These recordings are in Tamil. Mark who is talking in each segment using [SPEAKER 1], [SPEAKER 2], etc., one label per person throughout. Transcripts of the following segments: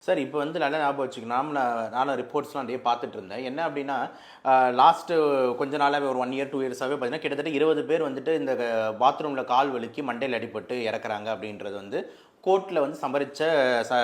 [SPEAKER 1] சார் இப்போ வந்து நல்லா ஞாபகம் வச்சுக்கணும். நானும் ரிப்போர்ட்ஸ்லாம் நிறைய பார்த்துட்டு இருந்தேன். என்ன அப்படின்னா, லாஸ்ட்டு கொஞ்ச நாளாவே ஒரு 1 இயர் 2 இயர்ஸாவே பார்த்தீங்கன்னா, கிட்டத்தட்ட 20 பேர் வந்துட்டு இந்த பாத்ரூமில் கால் வழுக்கி மண்டையில் அடிபட்டு இறக்குறாங்க அப்படின்றது வந்து கோர்ட்டில் வந்து சம்பரித்த ச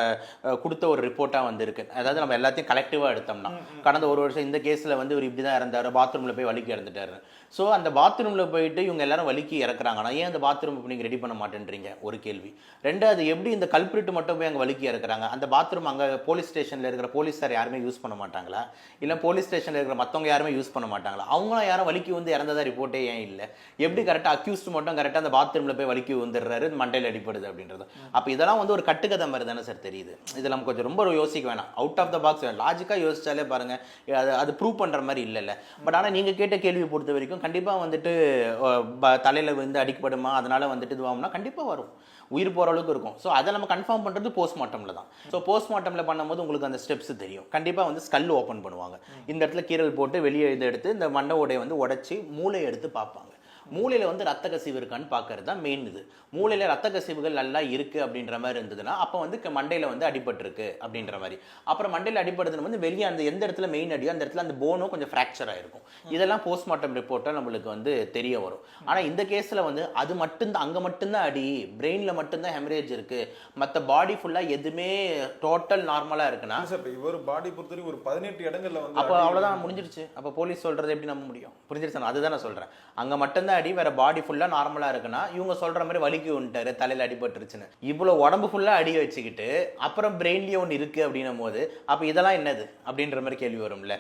[SPEAKER 1] கொடுத்த ஒரு ரிப்போர்ட்டாக வந்திருக்கு. அதாவது நம்ம எல்லாத்தையும் கலெக்டிவாக எடுத்தோம்னா, கடந்த ஒரு வருஷம் இந்த கேஸில் வந்து இவர் இப்படி தான் இறந்தார், பாத்ரூமில் போய் வழுக்கி இறந்துட்டாரு. ஸோ அந்த பாத்ரூமில் போயிட்டு இவங்க எல்லாரும் வழுக்கி இறக்குறாங்கன்னா, ஏன் அந்த பாத்ரூம் இப்போ நீங்கள் ரெடி பண்ண மாட்டேன்றீங்க? ஒரு கேள்வி. ரெண்டாவது, எப்படி இந்த கல்பிரிட் மட்டும் போய் அங்கே வழுக்கி இறக்குறாங்க? அந்த பாத்ரூம் அங்கே போலீஸ் ஸ்டேஷனில் இருக்கிற போலீஸார் யாருமே யூஸ் பண்ண மாட்டாங்களா? இல்லை போலீஸ் ஸ்டேஷனில் இருக்கிற மற்றவங்க யாருமே யூஸ் பண்ண மாட்டாங்களா? அவங்களாம் யாரும் வழுக்கி வந்து இறந்ததா ரிப்போர்ட்டே ஏன் இல்லை? எப்படி கரெக்டாக அக்யூஸ்ட் மட்டும் கரெக்டாக அந்த பாத்ரூமில் போய் வழுக்கி வந்துடுறாரு, மண்டையில் அடிப்படுது அப்படின்றது? அப்போ இதெல்லாம் வந்து ஒரு கட்டுக்கதை மாதிரி தானே சார் தெரியுது. இதில் நம்ம கொஞ்சம் ரொம்ப யோசிக்க வேணாம். அவுட் ஆஃப் த பாக்ஸ் லாஜிக்காக யோசிச்சாலே பாருங்க, அது ப்ரூவ் பண்ணுற மாதிரி இல்லைல்ல. பட் ஆனால் நீங்கள் கேட்ட கேள்வி பொறுத்த வரைக்கும் கண்டிப்பாக வந்துட்டு தலையில் வந்து அடிக்கப்படுமா, அதனால வந்துட்டு இதுவாகும்னா கண்டிப்பாக வரும், உயிர் போகிற அளவுக்கு இருக்கும். ஸோ அதை நம்ம கன்ஃபார்ம் பண்ணுறது போஸ்ட்மார்ட்டமில் தான். ஸோ போஸ்ட்மார்ட்டமில் பண்ணும்போது உங்களுக்கு அந்த ஸ்டெப்ஸ் தெரியும். கண்டிப்பாக வந்து ஸ்கல் ஓப்பன் பண்ணுவாங்க. இந்த இடத்துல கீரல் போட்டு வெளியே இதை எடுத்து இந்த மண்டை ஓடையை வந்து உடைச்சி மூளையை எடுத்து பார்ப்பாங்க. மூளையில் வந்து ரத்த கசிவு இருக்கான்னு பார்க்கறது தான் மெயின். இது மூளையில் ரத்த கசிவுகள் நல்லா இருக்குது அப்படின்ற மாதிரி இருந்ததுன்னா அப்போ வந்து மண்டையில் வந்து அடிபட்டிருக்கு அப்படின்ற மாதிரி. அப்புறம் மண்டையில் அடிபடுறதுன்னு வந்து வெளியே அந்த எந்த இடத்துல மெயின் அடியோ அந்த இடத்துல அந்த போனும் கொஞ்சம் ஃப்ராக்சர் ஆகிருக்கும். இதெல்லாம் போஸ்ட்மார்ட்டம் ரிப்போர்ட்டாக நம்மளுக்கு வந்து தெரிய வரும். ஆனால் இந்த கேஸில் வந்து அது மட்டும்தான், அங்கே மட்டும்தான் அடி, பிரெயினில் மட்டும்தான் ஹெமரேஜ் இருக்குது, மற்ற பாடி ஃபுல்லாக எதுவுமே டோட்டல் நார்மலாக இருக்குன்னா
[SPEAKER 2] இவர் பாடி பொறுத்தவரைக்கும் ஒரு 18 இடங்கள்ல வந்து
[SPEAKER 1] அப்போ அவ்வளோதான் முடிஞ்சிருச்சு. அப்போ போலீஸ் சொல்கிறது எப்படி நம்ப முடியும்? புரிஞ்சிருச்சு. அதுதான் நான் சொல்கிறேன். அங்கே மட்டும்தான் அடி, வேற பாடி ஃபுல்லா நார்மலா இருக்குன்னா இவங்க சொல்ற மாதிரி வலிக்கு வந்துட்டாரு, தலையில அடிபட்டுருச்சுன்னு. இவ்வளவு உடம்பு ஃபுல்லா அடி வச்சுக்கிட்டு அப்புறம் பிரெயின்லயே ஒன்று இருக்கு அப்படின்னும் போது அப்ப இதெல்லாம் என்னது அப்படின்ற மாதிரி கேள்வி வரும்ல.